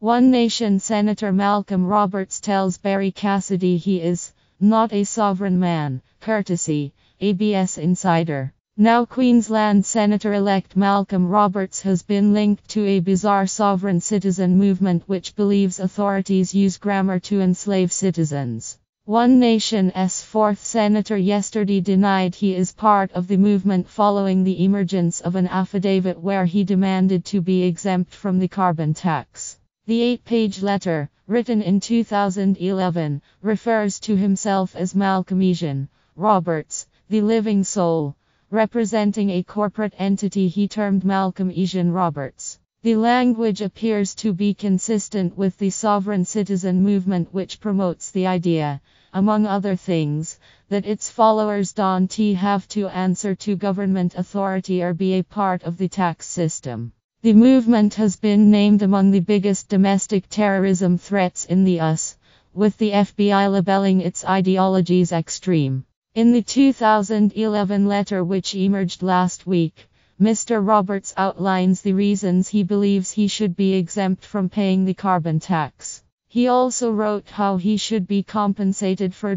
One Nation Senator Malcolm Roberts tells Barrie Cassidy he is not a sovereign man. Courtesy, ABS Insider. Now Queensland Senator-elect Malcolm Roberts has been linked to a bizarre sovereign citizen movement which believes authorities use grammar to enslave citizens. One Nation's fourth senator yesterday denied he is part of the movement following the emergence of an affidavit where he demanded to be exempt from the carbon tax. The 8-page letter, written in 2011, refers to himself as Malcolm Egan Roberts, the living soul, representing a corporate entity he termed Malcolm Egan Roberts. The language appears to be consistent with the sovereign citizen movement which promotes the idea, among other things, that its followers don't have to answer to government authority or be a part of the tax system. The movement has been named among the biggest domestic terrorism threats in the US, with the FBI labeling its ideologies extreme. In the 2011 letter which emerged last week, Mr. Roberts outlines the reasons he believes he should be exempt from paying the carbon tax. He also wrote how he should be compensated for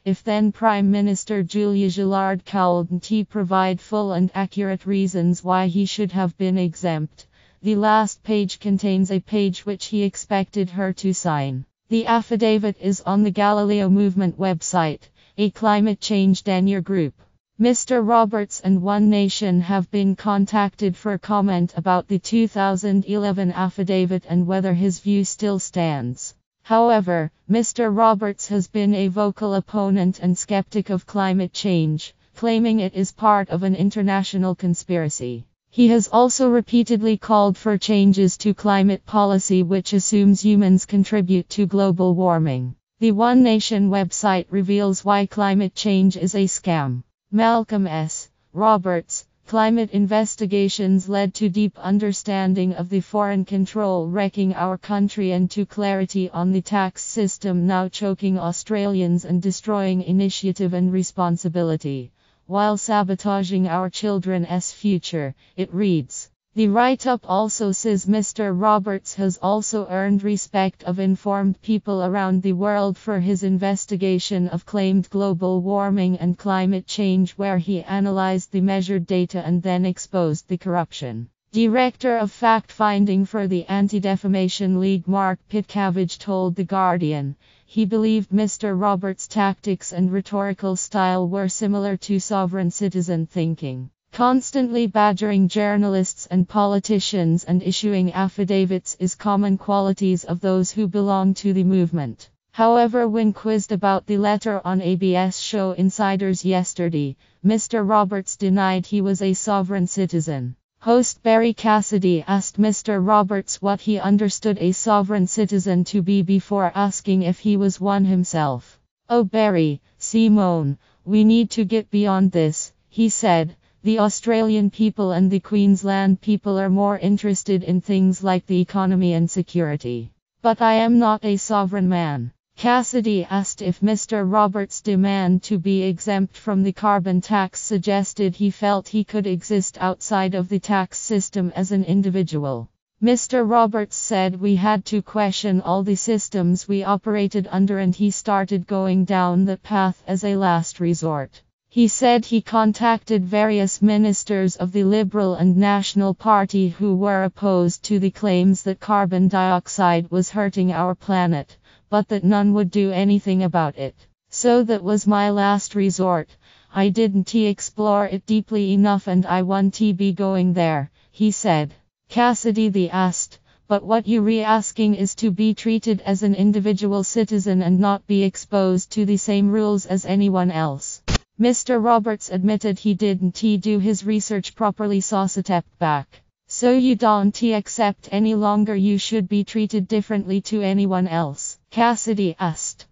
if then Prime Minister Julia Gillard couldn't provide full and accurate reasons why he should have been exempt. The last page contains a page which he expected her to sign. The affidavit is on the Galileo Movement website, a climate change denier group. Mr. Roberts and One Nation have been contacted for comment about the 2011 affidavit and whether his view still stands. However, Mr. Roberts has been a vocal opponent and skeptic of climate change, claiming it is part of an international conspiracy. He has also repeatedly called for changes to climate policy which assumes humans contribute to global warming. The One Nation website reveals why climate change is a scam. Malcolm S. Roberts' climate investigations led to deep understanding of the foreign control wrecking our country and to clarity on the tax system now choking Australians and destroying initiative and responsibility, while sabotaging our children's future, it reads. The write-up also says Mr. Roberts has also earned respect of informed people around the world for his investigation of claimed global warming and climate change where he analyzed the measured data and then exposed the corruption. Director of fact-finding for the Anti-Defamation League Mark Pitcairn told The Guardian, he believed Mr. Roberts' tactics and rhetorical style were similar to sovereign citizen thinking. Constantly badgering journalists and politicians and issuing affidavits is common qualities of those who belong to the movement. However, when quizzed about the letter on ABS show Insiders yesterday, Mr. Roberts denied he was a sovereign citizen. Host Barrie Cassidy asked Mr. Roberts what he understood a sovereign citizen to be before asking if he was one himself. "Oh Barrie, Simone, we need to get beyond this," he said. The Australian people and the Queensland people are more interested in things like the economy and security. But I am not a sovereign man. Cassidy asked if Mr. Roberts' demand to be exempt from the carbon tax suggested he felt he could exist outside of the tax system as an individual. Mr. Roberts said we had to question all the systems we operated under and he started going down that path as a last resort. He said he contacted various ministers of the Liberal and National Party who were opposed to the claims that carbon dioxide was hurting our planet, but that none would do anything about it. So that was my last resort. I didn't explore it deeply enough and I won't be going there, he said. Cassidy asked, but what you're asking is to be treated as an individual citizen and not be exposed to the same rules as anyone else. Mr. Roberts admitted he didn't do his research properly, so step back. So you don't accept any longer you should be treated differently to anyone else? Cassidy asked.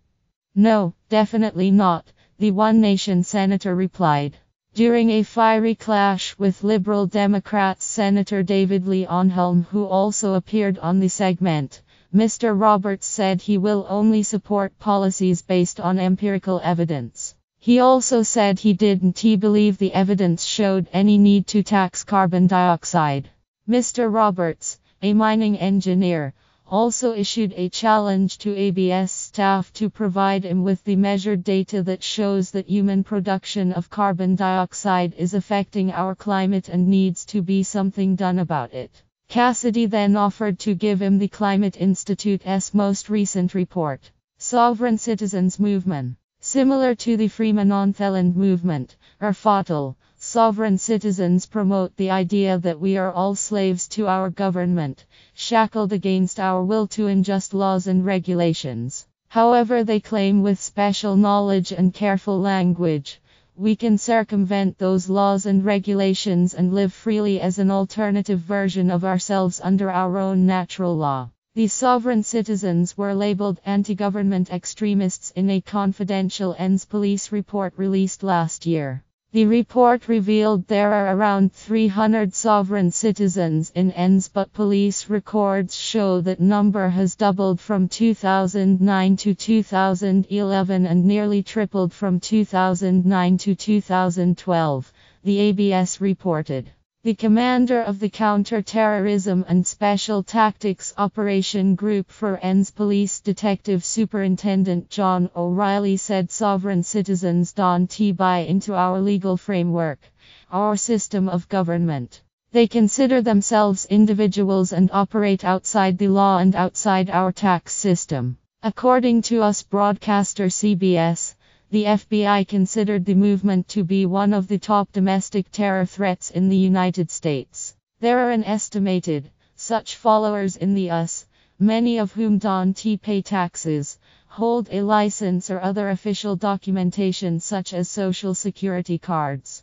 No, definitely not, the One Nation senator replied. During a fiery clash with Liberal Democrats Senator David Lee Onholm, who also appeared on the segment, Mr. Roberts said he will only support policies based on empirical evidence. He also said he didn't believe the evidence showed any need to tax carbon dioxide. Mr. Roberts, a mining engineer, also issued a challenge to ABS staff to provide him with the measured data that shows that human production of carbon dioxide is affecting our climate and needs to be something done about it. Cassidy then offered to give him the Climate Institute's most recent report. Sovereign Citizens Movement. Similar to the Freeman-on-Theland movement, or FOTL, sovereign citizens promote the idea that we are all slaves to our government, shackled against our will to unjust laws and regulations. However, they claim with special knowledge and careful language, we can circumvent those laws and regulations and live freely as an alternative version of ourselves under our own natural law. These sovereign citizens were labeled anti-government extremists in a confidential ENS police report released last year. The report revealed there are around 300 sovereign citizens in ENS, but police records show that number has doubled from 2009 to 2011 and nearly tripled from 2009 to 2012, the ABS reported. The commander of the Counter-Terrorism and Special Tactics Operation Group for ENS Police Detective Superintendent John O'Reilly said sovereign citizens don't buy into our legal framework, our system of government. They consider themselves individuals and operate outside the law and outside our tax system. According to US broadcaster CBS, the FBI considered the movement to be one of the top domestic terror threats in the United States. There are an estimated such followers in the US, many of whom don't pay taxes, hold a license or other official documentation such as social security cards.